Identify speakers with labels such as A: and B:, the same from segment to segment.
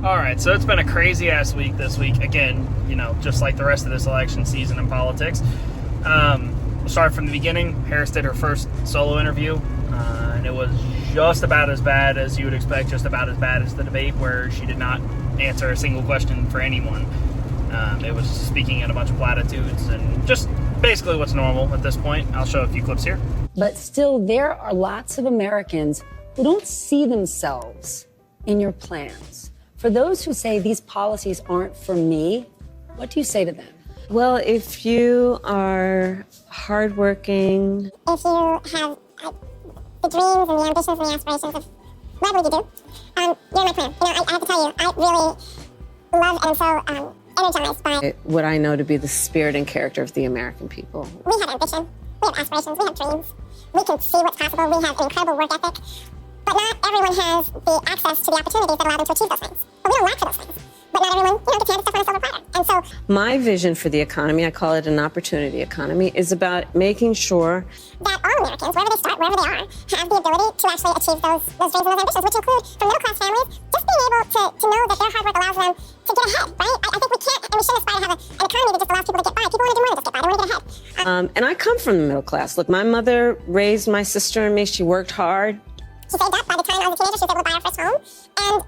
A: All right, so it's been a crazy-ass week this week. Again, just like the rest of this election season in politics. We'll start from the beginning. Harris did her first solo interview, and it was just about as bad as you would expect, just about as bad as the debate where she did not answer a single question for anyone. It was speaking in a bunch of platitudes and just basically what's normal at this point. I'll show a few clips here.
B: But still, there are lots of Americans who don't see themselves in your plans. For those who say these policies aren't for me, what do you say to them?
C: Well, if you are hardworking,
D: if you have the dreams and the ambitions and the aspirations of whatever you do, you're my plan. I have to tell you, I really love and am so energized by
C: what I know to be the spirit and character of the American people.
D: We have ambition, we have aspirations, we have dreams. We can see what's possible, we have an incredible work ethic. But not everyone has the access to the opportunities that allow them to achieve those things. But we don't lack for those things. But not everyone, gets handed stuff on a silver platter. And so
C: my vision for the economy, I call it an opportunity economy, is about making sure
D: that all Americans, wherever they start, wherever they are, have the ability to actually achieve those dreams and those ambitions, which include, for middle-class families, just being able to know that their hard work allows them to get ahead, right? I think we can't, and we shouldn't aspire to have an economy that just allows people to get by. People want to do more than just get by. They want to get ahead.
C: And I come from the middle class. Look, my mother raised my sister and me. She worked hard.
D: She saved up. By the time I was a teenager, she was able to buy her first home. And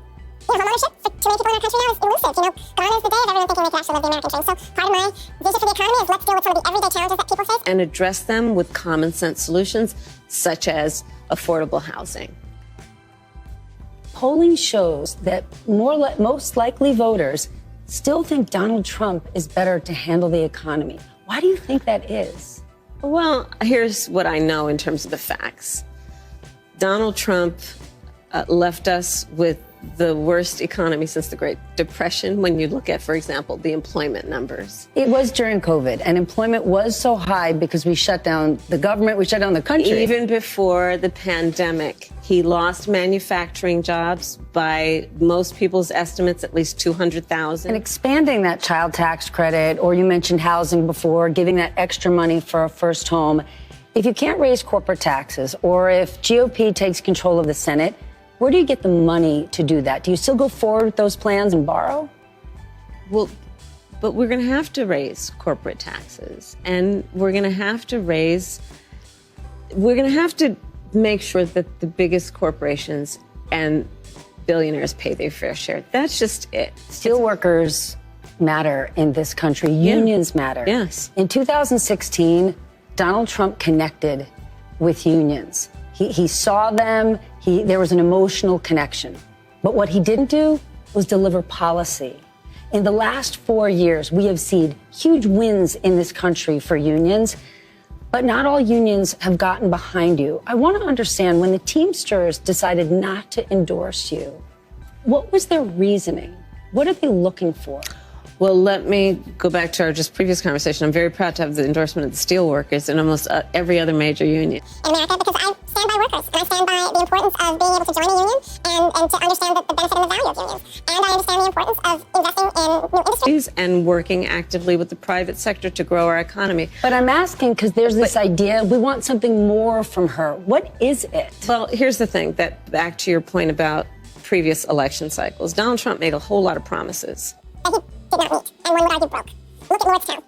D: home ownership for too many people in our country now is elusive. Gone is the day of everyone thinking they can actually live the American dream. So part of my vision for the economy is let's deal with some of the everyday challenges that people face
C: and address them with common sense solutions, such as affordable housing.
B: Polling shows that most likely voters still think Donald Trump is better to handle the economy. Why do you think that is?
C: Well, here's what I know in terms of the facts. Donald Trump left us with the worst economy since the Great Depression when you look at, for example, the employment numbers.
B: It was during COVID, and employment was so high because we shut down the government, we shut down the country.
C: Even before the pandemic, he lost manufacturing jobs by most people's estimates, at least 200,000.
B: And expanding that child tax credit, or you mentioned housing before, giving that extra money for a first home. If you can't raise corporate taxes, or if GOP takes control of the Senate, where do you get the money to do that? Do you still go forward with those plans and borrow?
C: Well, but we're going to have to raise corporate taxes, and we're going to have to make sure that the biggest corporations and billionaires pay their fair share. That's just it.
B: Steelworkers matter in this country. Unions matter.
C: Yes.
B: In 2016, Donald Trump connected with unions. He saw them. There was an emotional connection. But what he didn't do was deliver policy. In the last 4 years, we have seen huge wins in this country for unions, but not all unions have gotten behind you. I want to understand, when the Teamsters decided not to endorse you, what was their reasoning? What are they looking for?
C: Well, let me go back to our just previous conversation. I'm very proud to have the endorsement of the steelworkers and almost every other major union
D: in America, because I stand by workers, and I stand by the importance of being able to join a union and to understand the benefit and the value of unions. And I understand the importance of investing in new industries
C: and working actively with the private sector to grow our economy.
B: But I'm asking because there's this idea we want something more from her. What is it?
C: Well, here's the thing, that back to your point about previous election cycles, Donald Trump made a whole lot of promises
D: that he did not meet, and one would argue broke. Look at Lordstown.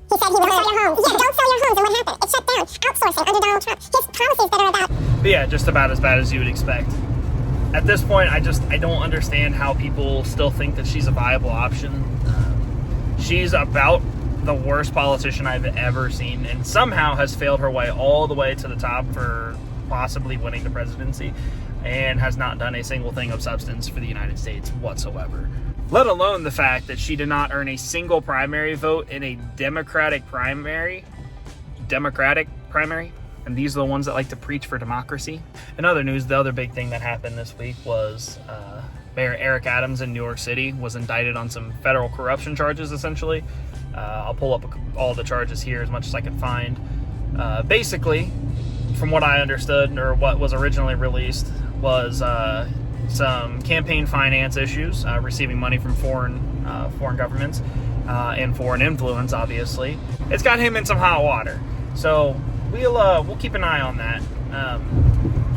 D: He said he would sell your homes. Yeah, don't sell your homes, and what happened? It shut down. Outsourcing under Donald Trump. His promises that are about...
A: But yeah, just about as bad as you would expect. At this point, I don't understand how people still think that she's a viable option. She's about the worst politician I've ever seen, and somehow has failed her way all the way to the top for possibly winning the presidency, and has not done a single thing of substance for the United States whatsoever. Let alone the fact that she did not earn a single primary vote in a Democratic primary, and these are the ones that like to preach for democracy. In other news, the other big thing that happened this week was Mayor Eric Adams in New York City was indicted on some federal corruption charges, essentially. I'll pull up all the charges here as much as I can find. Basically, from what I understood, or what was originally released, was some campaign finance issues, receiving money from foreign governments, and foreign influence, obviously. It's got him in some hot water. So we'll keep an eye on that.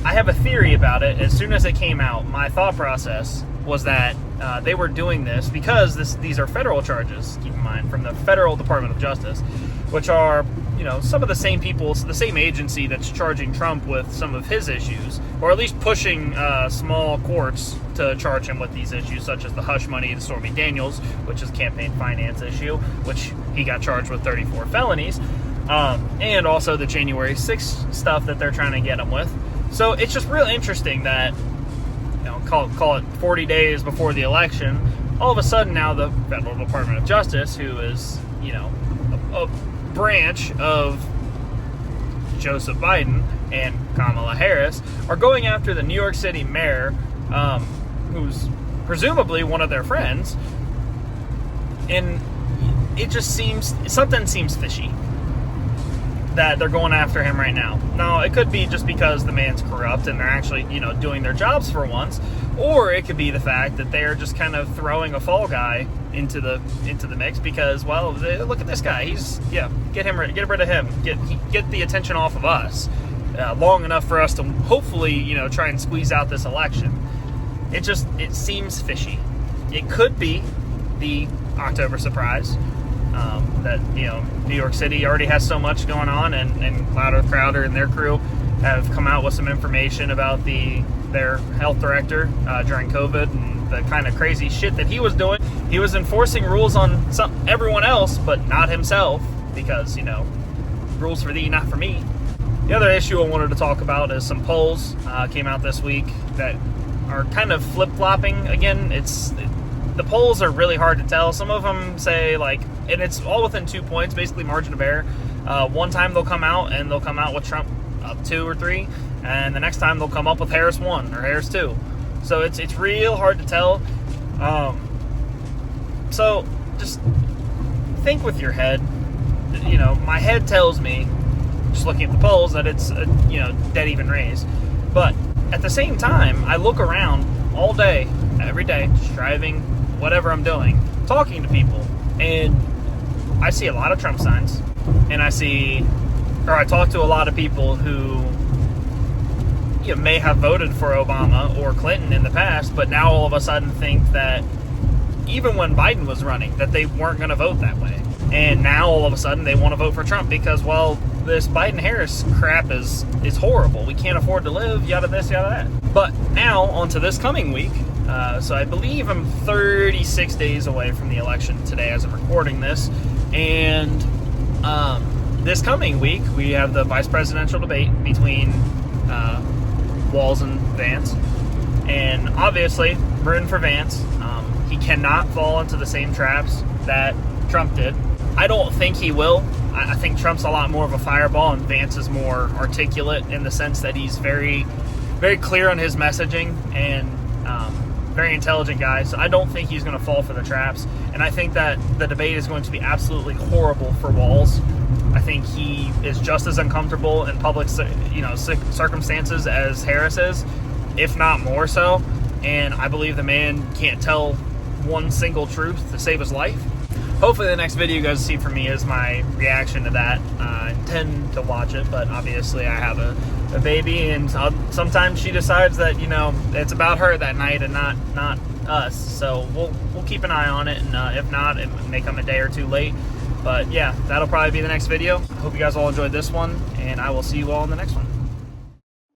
A: I have a theory about it. As soon as it came out, my thought process was that they were doing this because these are federal charges, keep in mind, from the Federal Department of Justice, which are, you know, some of the same people, the same agency that's charging Trump with some of his issues, or at least pushing small courts to charge him with these issues, such as the hush money to Stormy Daniels, which is a campaign finance issue, which he got charged with 34 felonies, and also the January 6th stuff that they're trying to get him with. So it's just real interesting that, you know, call it 40 days before the election, all of a sudden now the Federal Department of Justice, who is, you know, a branch of Joseph Biden and Kamala Harris, are going after the New York City mayor, who's presumably one of their friends, and it just something seems fishy that they're going after him right now. Now, it could be just because the man's corrupt and they're actually, you know, doing their jobs for once, or it could be the fact that they're just kind of throwing a fall guy into the mix because, well, look at this guy. Get rid of him. Get the attention off of us long enough for us to hopefully, you know, try and squeeze out this election. It seems fishy. It could be the October surprise. That, you know, New York City already has so much going on, and Crowder and their crew have come out with some information about their health director during COVID and the kind of crazy shit that he was doing. He was enforcing rules on everyone else, but not himself, because, you know, rules for thee, not for me. The other issue I wanted to talk about is some polls came out this week that are kind of flip-flopping. Again, the polls are really hard to tell. Some of them say, like, and it's all within 2 points, basically margin of error. One time they'll come out with Trump up 2 or 3, and the next time they'll come up with Harris 1 or Harris 2. So it's real hard to tell. So just think with your head. You know, my head tells me, just looking at the polls, that it's you know, dead even race. But at the same time, I look around all day, every day, just driving, whatever I'm doing, talking to people, and I see a lot of Trump signs, and I talk to a lot of people who, you know, may have voted for Obama or Clinton in the past, but now all of a sudden think that even when Biden was running, that they weren't going to vote that way. And now all of a sudden they want to vote for Trump because, well, this Biden-Harris crap is horrible. We can't afford to live, yada this, yada that. But now, onto this coming week. So I believe I'm 36 days away from the election today as I'm recording this. And this coming week, we have the vice presidential debate between Walz and Vance. And obviously, we're in for Vance. He cannot fall into the same traps that Trump did. I don't think he will. I think Trump's a lot more of a fireball, and Vance is more articulate in the sense that he's very, very clear on his messaging and very intelligent guy. So I don't think he's going to fall for the traps. And I think that the debate is going to be absolutely horrible for Walz. I think he is just as uncomfortable in public, you know, circumstances as Harris is, if not more so. And I believe the man can't tell one single truth to save his life. Hopefully the next video you guys see from me is my reaction to that. I intend to watch it, but obviously I have a baby, and sometimes she decides that, you know, it's about her that night and not us. So we'll keep an eye on it, and if not, it may come a day or two late. But yeah, that'll probably be the next video. I hope you guys all enjoyed this one, and I will see you all in the next one.